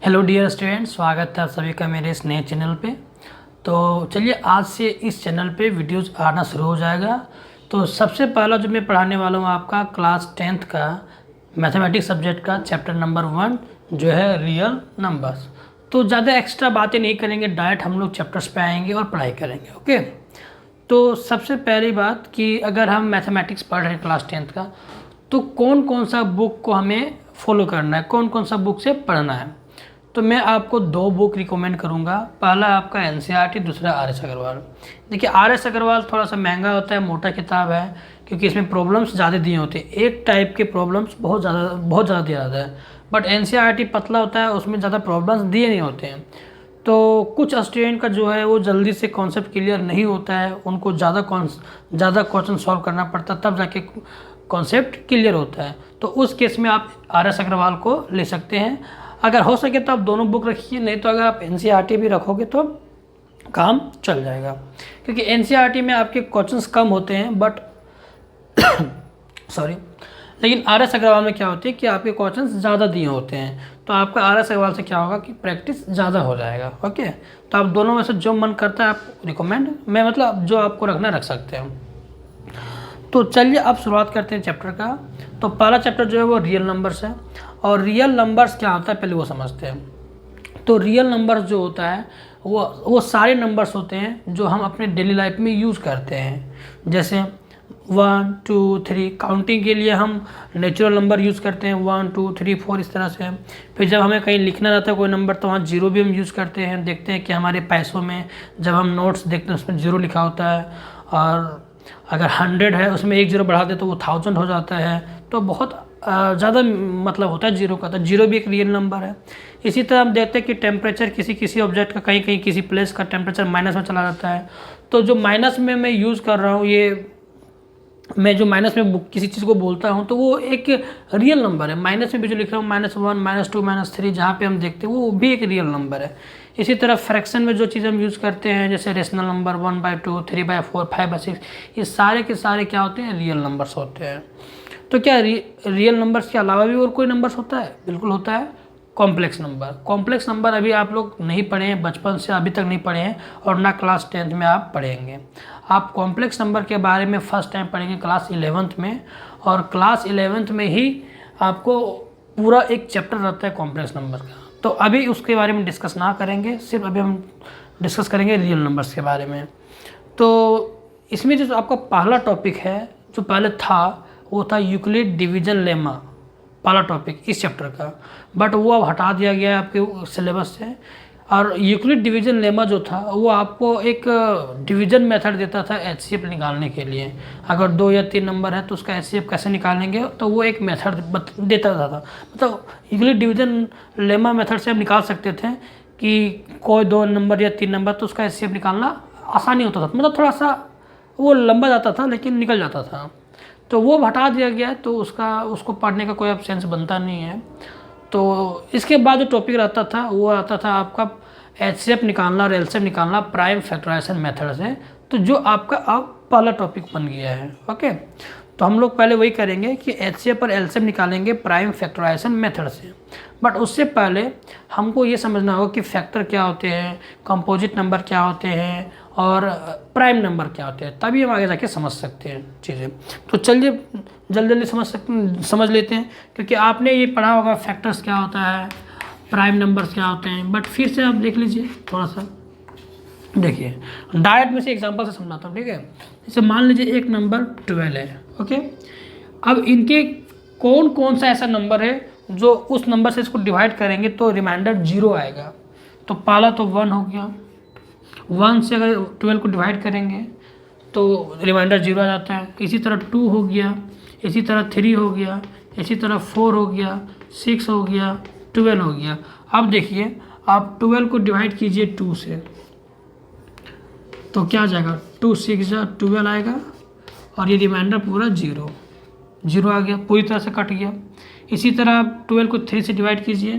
Hello dear student, स्वागत है आप सभी का मेरे इस नए चैनल पे। तो चलिए आज से इस चैनल पे वीडियोस आना शुरू हो जाएगा। तो सबसे पहला जो मैं पढ़ाने वाला हूँ आपका क्लास 10th का मैथमेटिक्स सब्जेक्ट का चैप्टर नंबर 1 जो है रियल नंबर्स। तो ज़्यादा एक्स्ट्रा बातें नहीं करेंगे, डायरेक्ट हम लोग चैप्टर्स पे आएंगे और पढ़ाई करेंगे। ओके, तो सबसे पहली बात कि अगर हम मैथमेटिक्स पढ़ रहे हैं क्लास 10th का, तो कौन कौन सा बुक को हमें फॉलो करना है, कौन कौन सा बुक से पढ़ना है। तो मैं आपको दो बुक रिकमेंड करूंगा। पहला आपका एनसीईआरटी, दूसरा आर.एस. अग्रवाल। देखिए आर.एस. अग्रवाल थोड़ा सा महंगा होता है, मोटा किताब है, क्योंकि इसमें प्रॉब्लम्स ज़्यादा दिए होते हैं। एक टाइप के प्रॉब्लम्स बहुत ज़्यादा दिया जाता है। बट एनसीईआरटी पतला होता है, उसमें ज़्यादा प्रॉब्लम्स दिए नहीं होते हैं। तो कुछ स्टूडेंट का जो है वो जल्दी से कॉन्सेप्ट क्लियर नहीं होता है, उनको ज़्यादा क्वेश्चन सॉल्व करना पड़ता है, तब जाके कॉन्सेप्ट क्लियर होता है। तो उस केस में आप आर.एस. अग्रवाल को ले सकते हैं। अगर हो सके तो आप दोनों बुक रखिए, नहीं तो अगर आप एनसीईआरटी भी रखोगे तो काम चल जाएगा, क्योंकि एनसीईआरटी में आपके क्वेश्चंस कम होते हैं बट सॉरी, लेकिन आर.एस. अग्रवाल में क्या होती है कि आपके क्वेश्चंस ज़्यादा दिए होते हैं। तो आपका आर.एस. अग्रवाल से क्या होगा कि प्रैक्टिस ज़्यादा हो जाएगा। ओके, तो आप दोनों में से जो मन करता है आप रिकमेंड, मैं मतलब जो आपको रखना रख सकते हैं। तो चलिए अब शुरुआत करते हैं चैप्टर का। तो पहला चैप्टर जो है वो रियल नंबर्स है, और रियल नंबर्स क्या होता है पहले वो समझते हैं। तो रियल नंबर्स जो होता है वो सारे नंबर्स होते हैं जो हम अपने डेली लाइफ में यूज़ करते हैं। जैसे 1 2 3 काउंटिंग के लिए हम नेचुरल नंबर यूज़ करते हैं, 1 2 3 4 इस तरह से। फिर जब हमें कहीं लिखना रहता है कोई नंबर, तो वहाँ जीरो भी हम यूज़ करते हैं। देखते हैं कि हमारे पैसों में जब हम नोट्स देखते हैं उसमें जीरो लिखा होता है, और अगर 100 है उसमें एक जीरो बढ़ा दे तो वो 1000 हो जाता है। तो बहुत ज़्यादा मतलब होता है जीरो का, तो जीरो भी एक रियल नंबर है। इसी तरह हम देखते हैं कि टेम्परेचर किसी ऑब्जेक्ट का, कहीं कहीं किसी प्लेस का टेम्परेचर माइनस में चला जाता है। तो जो माइनस में मैं यूज़ कर रहा हूँ, ये मैं जो माइनस में किसी चीज़ को बोलता हूँ तो वो एक रियल नंबर है। माइनस में भी जो लिख रहा हूँ -1 -2 -3 जहाँ पे हम देखते हैं वो भी एक रियल नंबर है। इसी तरह फ्रैक्शन में जो चीज़ हम यूज़ करते हैं, जैसे रेशनल नंबर 1/2 3/4 5/6, ये सारे के सारे क्या होते हैं, रियल नंबर्स होते हैं। तो क्या रियल नंबर्स के अलावा भी और कोई नंबर्स होता है? बिल्कुल होता है, कॉम्प्लेक्स नंबर। कॉम्प्लेक्स नंबर अभी आप लोग नहीं पढ़े हैं, बचपन से अभी तक नहीं पढ़े हैं, और ना क्लास 10th में आप पढ़ेंगे। आप कॉम्प्लेक्स नंबर के बारे में फर्स्ट टाइम पढ़ेंगे क्लास 11th में, और क्लास 11th में ही आपको पूरा एक चैप्टर रहता है कॉम्प्लेक्स नंबर का। तो अभी उसके बारे में डिस्कस ना करेंगे, सिर्फ अभी हम डिस्कस करेंगे रियल नंबर्स के बारे में। तो इसमें जो आपका पहला टॉपिक है, जो पहले था, वो था यूक्लिड डिवीजन लेमा, पहला टॉपिक इस चैप्टर का। बट वो अब हटा दिया गया है आपके सिलेबस से। और यूक्लिड डिवीजन लेमा जो था वो आपको एक डिवीजन मेथड देता था एचसीएफ निकालने के लिए। अगर 2 या 3 नंबर है तो उसका एचसीएफ कैसे निकालेंगे, तो वो एक मेथड देता था। मतलब यूक्लिड डिवीजन लेमा मेथड से हम निकाल सकते थे कि कोई 2 नंबर या 3 नंबर, तो उसका एचसीएफ निकालना आसानी होता था। मतलब थोड़ा सा वो लंबा जाता था लेकिन निकल जाता था। तो वो हटा दिया गया है, तो उसको पढ़ने का कोई अब सेंस बनता नहीं है। तो इसके बाद जो टॉपिक रहता था वो आता था आपका एचसीएफ निकालना और एलसीएम निकालना प्राइम फैक्टराइजेशन मेथड से। तो जो आपका अब पहला टॉपिक बन गया है। ओके, तो हम लोग पहले वही करेंगे कि एचसीएफ और एलसीएम निकालेंगे प्राइम फैक्टराइजेशन मेथड से। बट उससे पहले हमको ये समझना होगा कि फैक्टर क्या होते हैं, कंपोजिट नंबर क्या होते हैं, और प्राइम नंबर क्या होते हैं, तभी हम आगे जाके समझ सकते हैं चीज़ें। तो चलिए जल्दी समझ लेते हैं, क्योंकि आपने ये पढ़ा होगा फैक्टर्स क्या होता है, प्राइम नंबर्स क्या होते हैं। बट फिर से आप देख लीजिए थोड़ा सा, देखिए डायरेक्ट में से एग्जांपल से समझाता हूँ, ठीक है। जैसे मान लीजिए एक नंबर 12 है। ओके, अब इनके कौन कौन सा ऐसा नंबर है जो उस नंबर से इसको डिवाइड करेंगे तो रिमाइंडर 0 आएगा। तो पहला तो 1 हो गया, 1 से अगर 12 को डिवाइड करेंगे तो रिमाइंडर 0 आ जाता है। इसी तरह 2 हो गया, इसी तरह 3 हो गया, इसी तरह 4 हो गया, 6 हो गया, 12 हो गया। अब देखिए आप 12 को डिवाइड कीजिए 2 से, तो क्या आ जाएगा, 2 6 12 आएगा, और ये रिमाइंडर पूरा 0 आ गया, पूरी तरह से कट गया। इसी तरह आप 12 को 3 से डिवाइड कीजिए,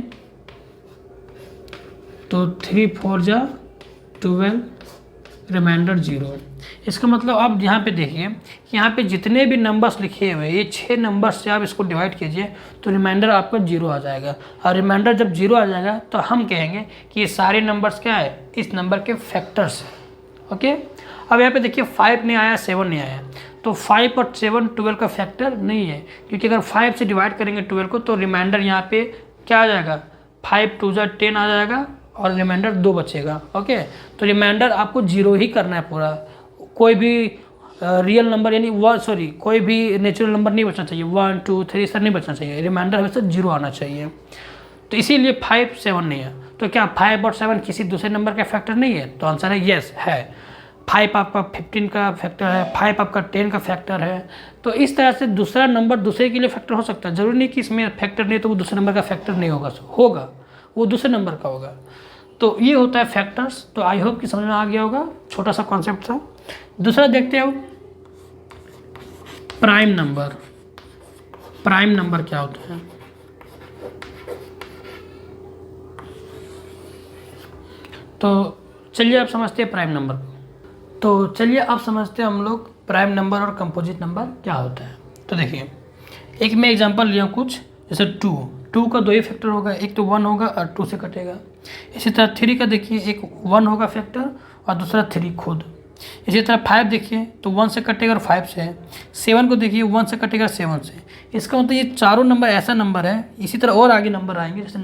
तो 3 4 12, रिमाइंडर 0। इसका मतलब आप यहाँ पे देखिए कि यहाँ पे जितने भी नंबर्स लिखे हुए हैं ये 6 नंबर्स से आप इसको डिवाइड कीजिए तो रिमाइंडर आपका 0 आ जाएगा। और रिमाइंडर जब 0 आ जाएगा तो हम कहेंगे कि ये सारे नंबर्स क्या है, इस नंबर के फैक्टर्स हैं। ओके, अब यहाँ पे देखिए 5 नहीं आया, 7 नहीं आया, तो 5 और 7 12 का फैक्टर नहीं है, क्योंकि अगर 5 से डिवाइड करेंगे 12 को तो रिमाइंडर यहाँ पे क्या आ जाएगा, 5 2 10 आ जाएगा और रिमाइंडर 2 बचेगा। ओके, तो रिमाइंडर आपको 0 ही करना है पूरा, कोई भी रियल नंबर यानी कोई भी नेचुरल नंबर नहीं बचना चाहिए, 1 2 3 सर नहीं बचना चाहिए, रिमाइंडर हमेशा 0 आना चाहिए। तो इसीलिए 5 7 नहीं है। तो क्या 5 और 7 किसी दूसरे नंबर का फैक्टर नहीं है? तो आंसर है येस है। 5 आपका 15 का फैक्टर है, 5 आपका 10 का फैक्टर है। तो इस तरह से दूसरा नंबर दूसरे के लिए फैक्टर हो सकता है, जरूरी नहीं कि इसमें फैक्टर नहीं तो वो दूसरे नंबर का फैक्टर नहीं होगा, वो दूसरे नंबर का होगा। तो ये होता है फैक्टर्स। तो आई होप कि समझ में आ गया होगा, छोटा सा कॉन्सेप्ट था। दूसरा देखते हो प्राइम नंबर। प्राइम नंबर क्या होता है? तो चलिए आप समझते हैं प्राइम नंबर को। तो चलिए आप समझते हैं हम लोग प्राइम नंबर और कंपोजिट नंबर क्या होता है। तो देखिए, एक मैं एग्जांपल लिया कुछ, जैसे 2 का 2 ही फैक्टर होगा, एक तो 1 होगा और 2 से कटेगा। इसी तरह 3 का देखिए, एक 1 होगा फैक्टर और दूसरा 3 खुद। इसी तरह 5 देखिए तो 1 से कटेगा और 5 से है। 7 को देखिए 1 से कटेगा 7 से। इसका मतलब ये चारों नंबर ऐसा नंबर है। इसी तरह और आगे नंबर आएंगे, जैसे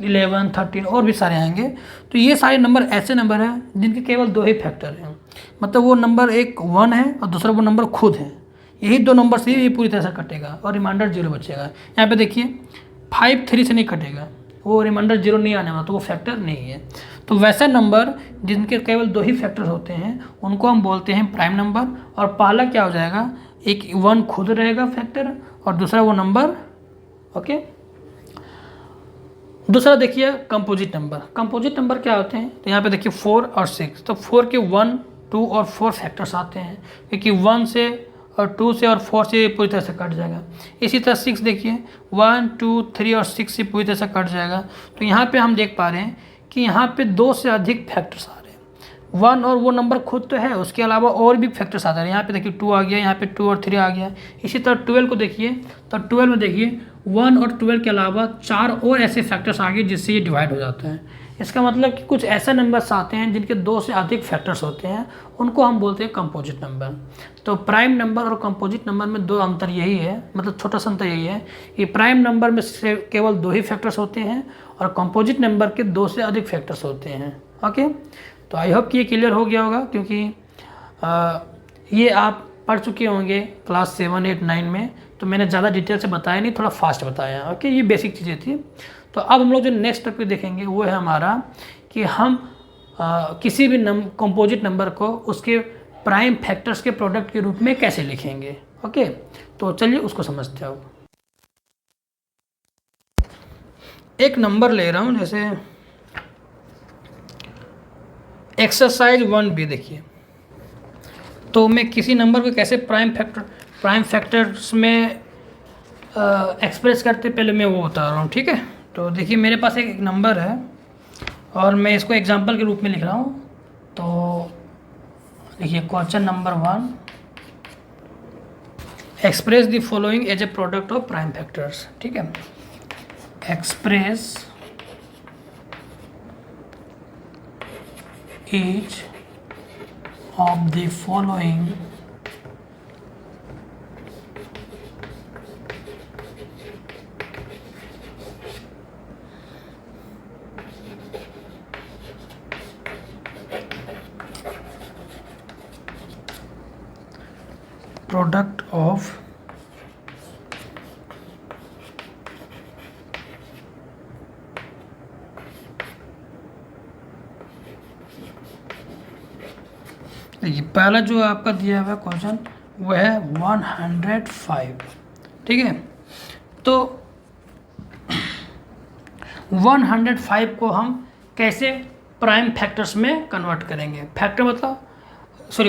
11 13 और भी सारे आएंगे। तो ये सारे नंबर ऐसे नंबर हैं जिनके केवल 2 ही फैक्टर हैं, मतलब वो नंबर एक 1 है और दूसरा वो नंबर खुद है। यही 2 नंबर से ये पूरी तरह से कटेगा और रिमाइंडर 0 बचेगा। यहाँ पे देखिए 5 3 से नहीं कटेगा, वो रिमाइंडर 0 नहीं आने वाला, तो वो फैक्टर नहीं है। तो वैसे नंबर जिनके केवल 2 ही फैक्टर होते हैं उनको हम बोलते हैं प्राइम नंबर। और पहला क्या हो जाएगा, एक 1 खुद रहेगा फैक्टर और दूसरा वो नंबर। ओके, दूसरा देखिए कंपोजिट नंबर। कंपोजिट नंबर क्या होते हैं? तो यहाँ पे देखिए 4 और 6। तो 4 के 1 2 और 4 फैक्टर्स आते हैं, क्योंकि 1 से और 2 से और 4 से पूरी तरह से कट जाएगा। इसी तरह 6 देखिए 1 2 3 और 6 से पूरी तरह से कट जाएगा। तो यहाँ पे हम देख पा रहे हैं कि यहाँ पे 2 से अधिक फैक्टर्स आ रहे हैं। 1 और वो नंबर खुद तो है, उसके अलावा और भी फैक्टर्स आ रहे हैं। यहाँ पे देखिए 2 आ गया, यहाँ पे 2 और 3 आ गया। इसी तरह 12 को देखिए, तो 12 में देखिए 1 और 12 के अलावा 4 और ऐसे फैक्टर्स आ गए जिससे ये डिवाइड हो जाता है। इसका मतलब कि कुछ ऐसे नंबर्स आते हैं जिनके 2 से अधिक फैक्टर्स होते हैं, उनको हम बोलते हैं कंपोजिट नंबर। तो प्राइम नंबर और कंपोजिट नंबर में 2 अंतर यही है, मतलब छोटा सा अंतर यही है कि प्राइम नंबर में से केवल 2 ही फैक्टर्स होते हैं और कंपोजिट नंबर के 2 से अधिक फैक्टर्स होते हैं। ओके, तो आई होप कि ये क्लियर हो गया होगा, क्योंकि ये आप पढ़ चुके होंगे क्लास 7 8 9 में। तो मैंने ज़्यादा डिटेल से बताया नहीं, थोड़ा फास्ट बताया। ओके, ये बेसिक चीज़ें थी। तो अब हम लोग जो नेक्स्ट टॉपिक देखेंगे वो है हमारा कि हम किसी भी कंपोजिट नंबर को उसके प्राइम फैक्टर्स के प्रोडक्ट के रूप में कैसे लिखेंगे। ओके, तो चलिए उसको समझते हो। एक नंबर ले रहा हूँ, जैसे एक्सरसाइज 1B देखिए। तो मैं किसी नंबर को कैसे प्राइम फैक्टर्स में एक्सप्रेस करते पहले मैं वो बता रहा हूँ, ठीक है। तो देखिए मेरे पास एक नंबर है और मैं इसको एग्जांपल के रूप में लिख रहा हूँ। तो देखिए question number 1, express the following as a product of prime factors, ठीक है। Express each of the following product of देखिए पहला जो आपका दिया हुआ क्वेश्चन वो है 105, ठीक है। तो 105 को हम कैसे प्राइम फैक्टर्स में कन्वर्ट करेंगे? फैक्टर मतलब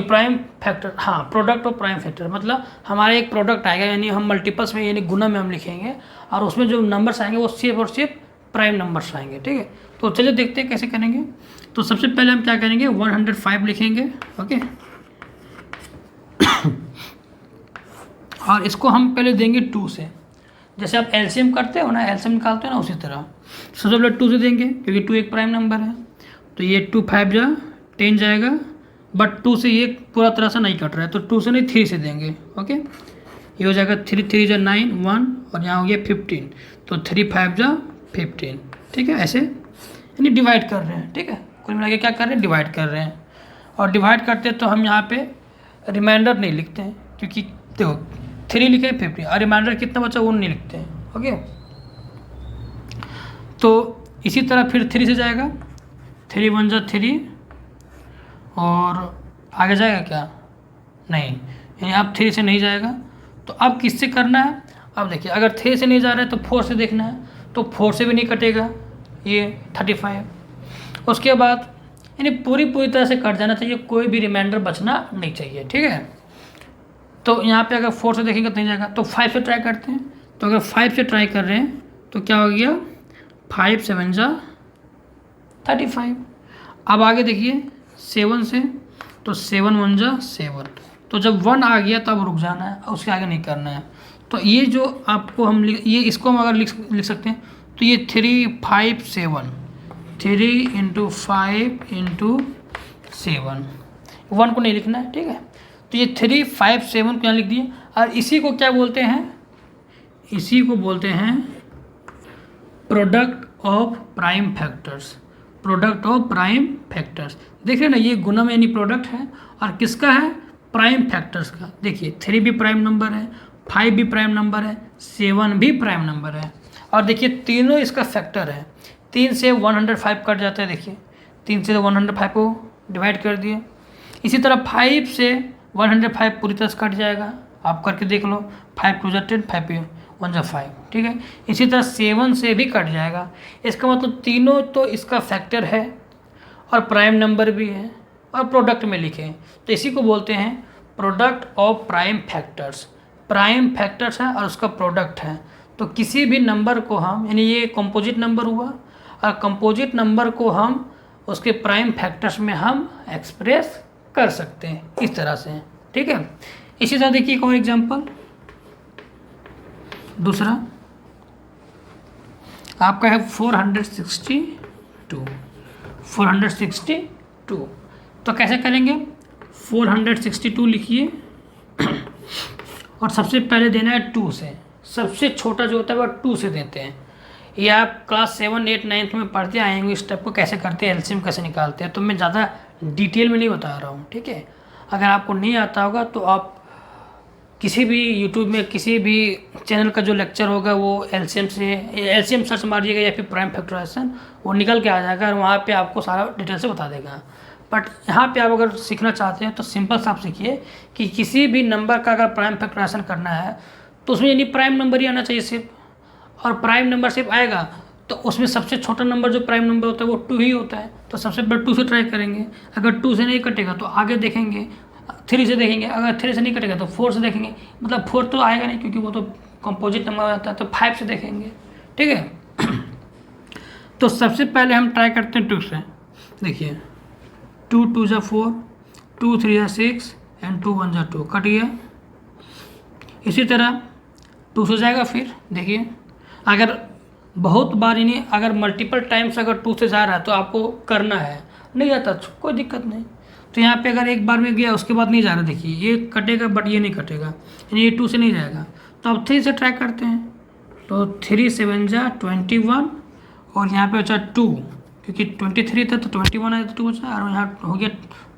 प्राइम फैक्टर, हाँ, प्रोडक्ट ऑफ प्राइम फैक्टर मतलब हमारा एक प्रोडक्ट आएगा, यानी हम मल्टीपल्स में यानी गुना में हम लिखेंगे और उसमें जो नंबर्स आएंगे वो सिर्फ और सिर्फ प्राइम नंबर्स आएंगे, ठीक है। तो चलिए देखते हैं कैसे करेंगे। तो सबसे पहले हम क्या करेंगे, 105 लिखेंगे। ओके, और इसको हम पहले देंगे 2 से। जैसे आप एलसीएम करते हो ना, एलसीएम निकालते हो ना, उसी तरह सबसे पहले 2 से देंगे क्योंकि 2 एक प्राइम नंबर है। तो ये 2 5 जा 10 जाएगा, बट 2 से ये पूरा तरह से नहीं कट रहा है, तो 2 से नहीं 3 से देंगे। ओके, ये हो जाएगा 3 3 जा 9 1 और यहाँ हो गया 15, तो 3 5 जा 15। ठीक है, ऐसे यानी डिवाइड कर रहे हैं। ठीक है, कुल मिला के क्या कर रहे हैं, डिवाइड कर रहे हैं। और डिवाइड करते हैं तो हम यहाँ पे रिमाइंडर नहीं लिखते हैं, क्योंकि देखो 3 लिखे 15 और रिमाइंडर कितना बचा वो नहीं लिखते हैं। ओके, तो इसी तरह फिर 3 से जाएगा, 3 1 जा 3 और आगे जाएगा क्या, नहीं, यानी अब 3 से नहीं जाएगा। तो अब किससे करना है, अब देखिए अगर 3 से नहीं जा रहा है तो 4 से देखना है, तो 4 से भी नहीं कटेगा ये 35। उसके बाद यानी पूरी तरह से कट जाना चाहिए, कोई भी रिमाइंडर बचना नहीं चाहिए। ठीक है, तो यहाँ पे अगर 4 से देखेंगे तो नहीं जाएगा, तो 5 से ट्राई करते हैं। तो अगर 5 से ट्राई कर रहे हैं तो क्या हो गया, 5 7 जा 35। अब आगे देखिए 7 से, तो 7 1 जा 7। तो जब 1 आ गया तब रुक जाना है, उसके आगे नहीं करना है। तो ये जो आपको हम ये इसको हम अगर लिख सकते हैं, तो ये 3 5 7, 3 × 5 × 7, 1 को नहीं लिखना है। ठीक है, तो ये 3 5 7 को यहाँ लिख दिए। और इसी को क्या बोलते हैं, इसी को बोलते हैं product of prime factors. Product of prime factors, देख रहे ना, ये गुणम यानी प्रोडक्ट है और किसका है, प्राइम फैक्टर्स का। देखिए 3 भी प्राइम नंबर है, 5 भी प्राइम नंबर है, 7 भी प्राइम नंबर है, और देखिए तीनों इसका फैक्टर है। 3 से 105 कट जाता है, देखिए 3 से 105 को डिवाइड कर दिए। इसी तरह 5 से 105 पूरी तरह से कट जाएगा, आप करके देख लो, 5 2 10, 5 1 जा 5। ठीक है, इसी तरह 7 से भी कट जाएगा। इसका मतलब तीनों तो इसका फैक्टर है और प्राइम नंबर भी है और प्रोडक्ट में लिखे, तो इसी को बोलते हैं product of prime factors. Prime factors है और उसका प्रोडक्ट है। तो किसी भी नंबर को हम, यानी ये कंपोजिट नंबर हुआ, और कंपोजिट नंबर को हम उसके प्राइम फैक्टर्स में हम एक्सप्रेस कर सकते हैं इस तरह से। ठीक है, इसी तरह देखिए एक और एग्जांपल, दूसरा आपका है 462। तो कैसे करेंगे, 462 लिखिए और सबसे पहले देना है 2 से। सबसे छोटा जो होता है वह 2 से देते हैं। ये आप क्लास 7 8 9 में पढ़ते आएंगे इस स्टेप को, कैसे करते हैं, एलसीएम कैसे निकालते हैं। तो मैं ज़्यादा डिटेल में नहीं बता रहा हूँ। ठीक है, अगर आपको नहीं आता होगा तो आप किसी भी यूट्यूब में किसी भी चैनल का जो लेक्चर होगा वो एलसीएम सर्च मारिएगा या फिर प्राइम फैक्टराइजेशन, वो निकल के आ जाएगा और वहाँ पे आपको सारा डिटेल से बता देगा। बट यहाँ पे आप अगर सीखना चाहते हैं तो सिंपल सा आप सीखिए कि किसी भी नंबर का अगर प्राइम फैक्टराइजेशन करना है तो उसमें यानी प्राइम नंबर ही आना चाहिए सिर्फ, और प्राइम नंबर सिर्फ आएगा तो उसमें सबसे छोटा नंबर जो प्राइम नंबर होता है वो 2 ही होता है। तो सबसे पहले 2 से ट्राई करेंगे, अगर 2 से नहीं कटेगा तो आगे देखेंगे 3 से देखेंगे, अगर 3 से नहीं कटेगा तो 4 से देखेंगे, मतलब 4 तो आएगा नहीं क्योंकि वो तो कंपोजिट नंबर आता है, तो 5 से देखेंगे। ठीक है, तो सबसे पहले हम ट्राई करते हैं 2 से। देखिए 2 2 जा 4, 2 3 जा 6 एंड 2 1 जा 2, कट गया। इसी तरह 2 से जाएगा, फिर देखिए अगर बहुत बार यानी अगर मल्टीपल टाइम्स अगर 2 से जा रहा है तो आपको करना है, नहीं जाता कोई दिक्कत नहीं। तो यहाँ पे अगर एक बार में गया उसके बाद नहीं जा रहा, देखिए ये कटेगा बट ये नहीं कटेगा, यानी ये 2 से नहीं जाएगा। तो अब 3 से ट्राई करते हैं, तो 3 7 जा 21 और यहाँ पे बचा 2, क्योंकि 23 था तो 21 आया तो 2 बचा, और यहाँ हो गया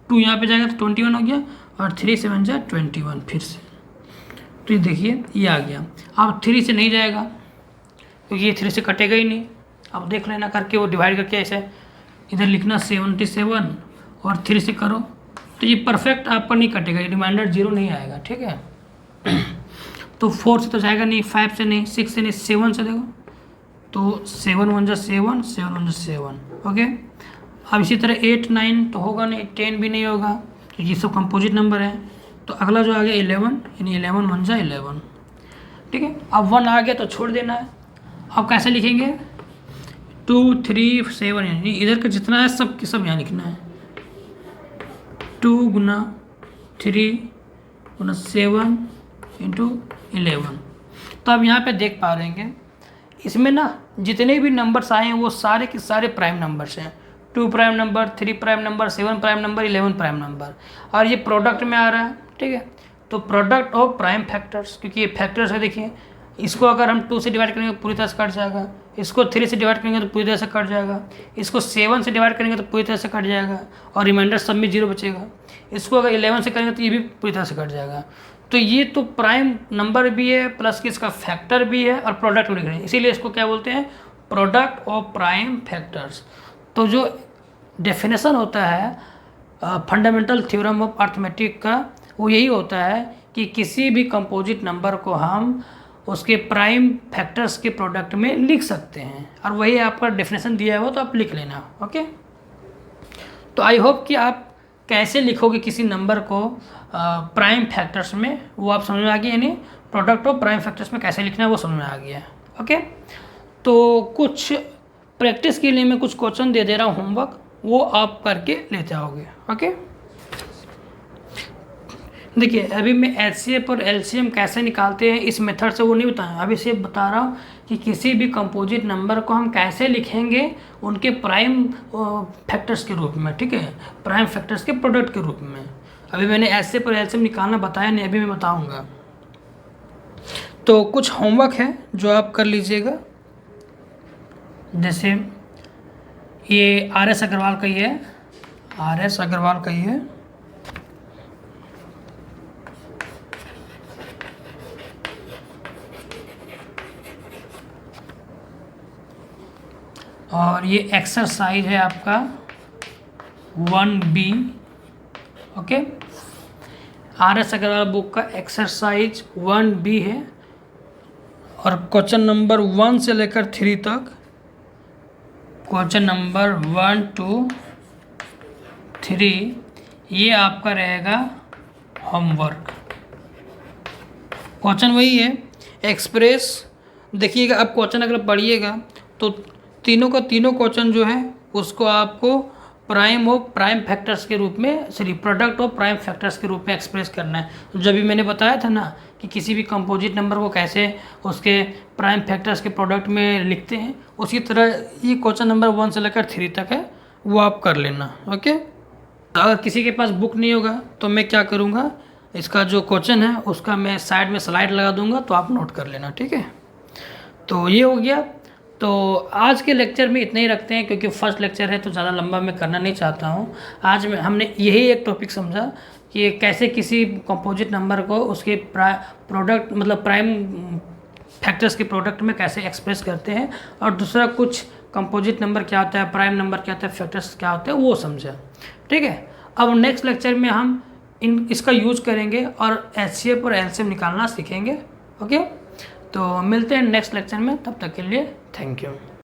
2, यहाँ पे जाएगा तो 21 हो गया, और 3 7 जा 21 फिर से। तो ये देखिए ये आ गया। अब 3 से नहीं जाएगा क्योंकि ये 3 से कटेगा ही नहीं। अब देख लेना करके, वो डिवाइड करके ऐसे इधर लिखना 77 और 3 से करो तो ये परफेक्ट आपका नहीं कटेगा, रिमाइंडर 0 नहीं आएगा। ठीक है, तो 4 से तो जाएगा नहीं, 5 से नहीं, 6 से नहीं, 7 से देखो, तो 7 1 जा 7, 7 1 जा 7। ओके, अब इसी तरह 8 9 तो होगा नहीं, 10 भी नहीं होगा क्योंकि ये सब कंपोजिट नंबर है। तो अगला जो आ गया 11, यानी 11 1 जा 11। ठीक है, अब 1 आ गया तो छोड़ देना है। अब कैसे लिखेंगे, 2 3 7, यानी इधर का जितना है सब सब यहाँ लिखना है। 2 गुना 3 गुना 7 इंटू 11। तो आप यहाँ पे देख पा रहे हैं इसमें ना जितने भी नंबर्स आए हैं वो सारे के सारे प्राइम नंबर्स हैं। 2 prime number, 3 prime number, 7 prime number, 11 prime number, और ये प्रोडक्ट में आ रहा है। ठीक है, तो प्रोडक्ट ऑफ प्राइम फैक्टर्स, क्योंकि ये फैक्टर्स है, देखिए इसको अगर हम 2 से डिवाइड करेंगे तो पूरी तरह से कट जाएगा, इसको 3 से डिवाइड करेंगे तो पूरी तरह से कट जाएगा, इसको 7 से डिवाइड करेंगे तो पूरी तरह से कट जाएगा, और रिमाइंडर सब में 0 बचेगा। इसको अगर 11 से करेंगे तो ये भी पूरी तरह से कट जाएगा। तो ये तो प्राइम नंबर भी है प्लस कि इसका फैक्टर भी है और प्रोडक्ट भी लिख रहे हैं, इसीलिए इसको क्या बोलते हैं, प्रोडक्ट ऑफ प्राइम फैक्टर्स। तो जो डेफिनेशन होता है फंडामेंटल थ्योरम ऑफ अर्थमेटिक का, वो यही होता है कि किसी भी कंपोजिट नंबर को हम उसके प्राइम फैक्टर्स के प्रोडक्ट में लिख सकते हैं, और वही आपका डेफिनेशन दिया हुआ तो आप लिख लेना। ओके, तो आई होप कि आप कैसे लिखोगे किसी नंबर को प्राइम फैक्टर्स में वो आप समझ में आ गया, यानी प्रोडक्ट ऑफ प्राइम फैक्टर्स में कैसे लिखना है वो समझ में आ गया। ओके, तो कुछ प्रैक्टिस के लिए मैं कुछ क्वेश्चन दे दे रहा हूँ होमवर्क, वो आप करके लेते आओगे। ओके, देखिए अभी मैं एचसीएफ और एलसीएम कैसे निकालते हैं इस मेथड से वो नहीं बताया, अभी सिर्फ बता रहा हूँ कि किसी भी कंपोजिट नंबर को हम कैसे लिखेंगे उनके प्राइम फैक्टर्स के रूप में। ठीक है, प्राइम फैक्टर्स के प्रोडक्ट के रूप में। अभी मैंने एचसीएफ और एलसीएम निकालना बताया नहीं, अभी मैं बताऊँगा। तो कुछ होमवर्क है जो आप कर लीजिएगा, जैसे ये आर.एस. अग्रवाल का ही है, आर.एस. अग्रवाल का ही है। और ये एक्सरसाइज है आपका 1B। Okay, R S. Agarwal book का एक्सरसाइज 1B है, और क्वेश्चन नंबर 1 से लेकर 3 तक, क्वेश्चन नंबर 1 to 3 ये आपका रहेगा होमवर्क। क्वेश्चन वही है, एक्सप्रेस। देखिएगा अब क्वेश्चन अगर पढ़िएगा तो तीनों का तीनों क्वेश्चन जो है उसको आपको प्राइम ऑफ प्राइम फैक्टर्स के रूप में, sorry product of prime factors के रूप में एक्सप्रेस करना है। जब भी मैंने बताया था ना कि किसी भी कंपोजिट नंबर को कैसे उसके प्राइम फैक्टर्स के प्रोडक्ट में लिखते हैं, उसी तरह ये क्वेश्चन नंबर 1 से लेकर 3 तक है, वो आप कर लेना। ओके, अगर किसी के पास बुक नहीं होगा तो मैं क्या करूँगा, इसका जो क्वेश्चन है उसका मैं साइड में स्लाइड लगा दूँगा, तो आप नोट कर लेना। ठीक है, तो ये हो गया। तो आज के लेक्चर में इतना ही रखते हैं, क्योंकि फर्स्ट लेक्चर है तो ज़्यादा लंबा मैं करना नहीं चाहता हूँ। आज में हमने यही एक टॉपिक समझा कि कैसे किसी कंपोजिट नंबर को उसके प्रोडक्ट मतलब प्राइम फैक्टर्स के प्रोडक्ट में कैसे एक्सप्रेस करते हैं, और दूसरा कुछ कंपोजिट नंबर क्या होता है, प्राइम नंबर क्या होता है, फैक्टर्स क्या होते हैं, वो समझा। ठीक है, अब नेक्स्ट लेक्चर में हम इसका यूज करेंगे और एचसीएफ और एलसीएम निकालना सीखेंगे। ओके, तो मिलते हैं नेक्स्ट लेक्चर में, तब तक के लिए थैंक यू।